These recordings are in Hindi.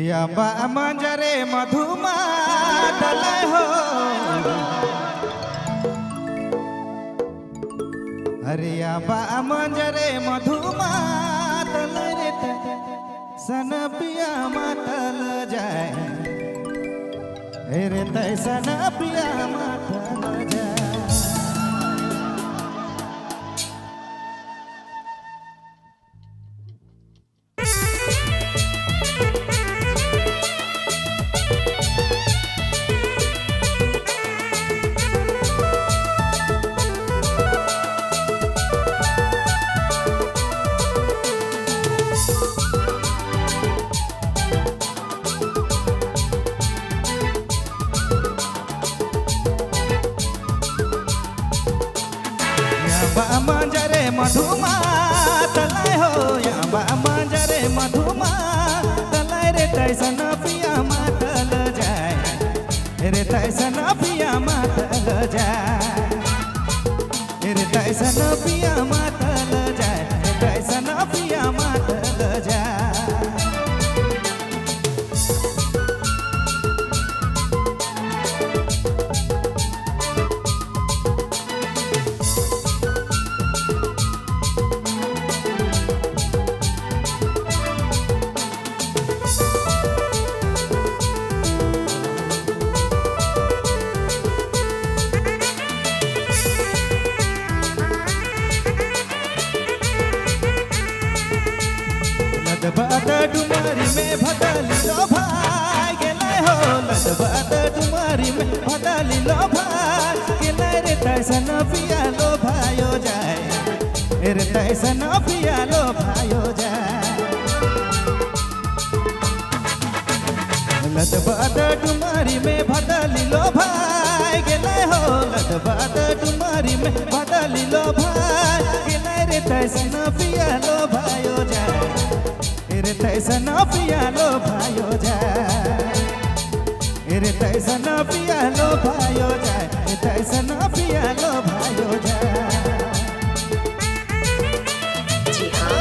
याबा मंजरे मधुमा तले हो अरे याबा मंजरे मधुमा तले रे सन पिया मातल जाए रे तैसन पिया मातल जाए मंजरे मधुमा तले हो याबा मंजरे मधुमा तले रे तैसन पिया मातल जाए रे तैसन पिया मातल जाए रे तैसन पिया मातल जाए तैसन पिया मातल जाए लदबाद डुमरी में भदली लो भाई गेले हो लदबाद डुमरी में भदली लो भाई गेले रे तैसन पिया लो भायो जाए रे तैसन पिया लो भायो जाए लदबाद डुमरी में भदली लो भाई गेले हो लदबाद डुमरी में भदली लो भाई गेले रे तैसन पिया लो भायो जाए रे तैसन पिया लो भायो जाए रे तैसन पिया लो भायो जाए रे तैसन पिया लो भायो जाए जी हाँ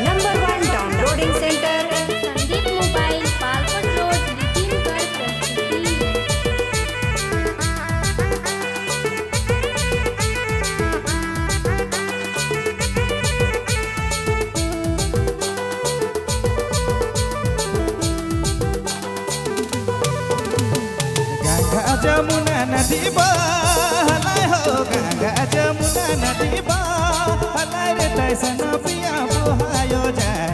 number 1 downloading centre Sandeep mobile Palkot road Nitingarh प्रस्तुति गंगा जमुना नदी बहलाय हो गंगा जमुना नदी बहलाय रे तैसन पिया बोहायो जाए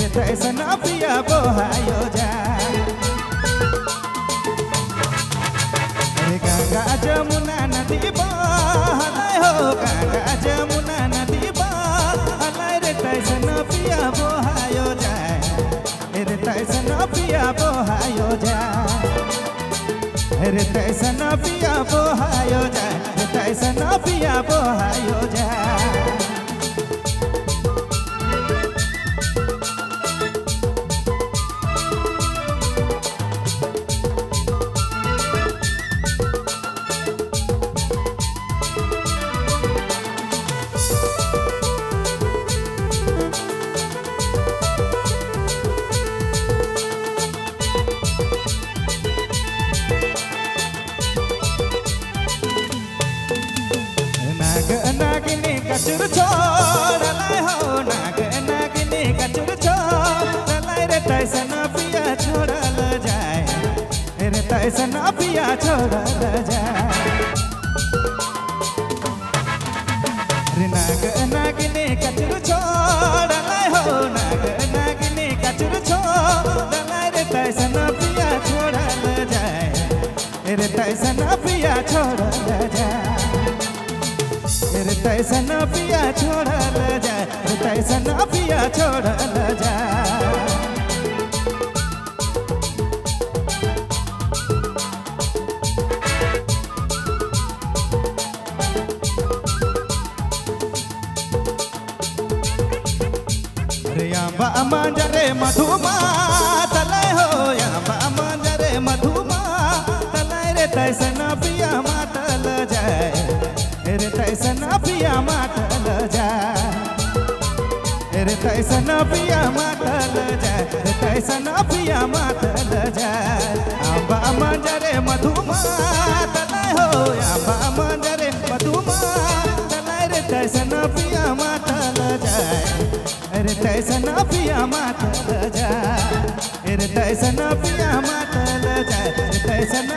रे तैसन पिया बोहायो जाए रे गंगा जमुना नदी बहलाय हो गंगा जमुना नदी बहलाय रे तैसन पिया बोहायो जाए रे तैसन पिया बोहायो जाए रे तैसन पिया बोहायो जाए रे तैसन पिया बोहायो जाए नागिनी कचुर छोड़ लाए हो नागिनी कचुर छोड़ लाए रे तैसन पिया छोड़ल जाए रे तैसन पिया छोड़ल जाए रे नागिनी कचुर छोड़ लाए हो नागिनी कचुर छोड़ लाए रे तैसन पिया छोड़ल जाए रे तैसन पिया छोड़ल जाए रे तैसन पिया छोड़ल जाए रे तैसन पिया छोड़ल जाए रे याबा मंजरे मधुमा तले हो याबा मंजरे मधुमा तले रे तैसन पिया मातल जाए रे तैसन पिया मातल जाय रे तैसन पिया मातल जाय रे तैसन पिया मातल जाय आंबा मंजरे मधुमातल हो आंबा मंजरे मधुमातल रे तैसन पिया मातल जाय रे तैसन पिया मातल जाय रे तैसन पिया मातल जाय रे तैसन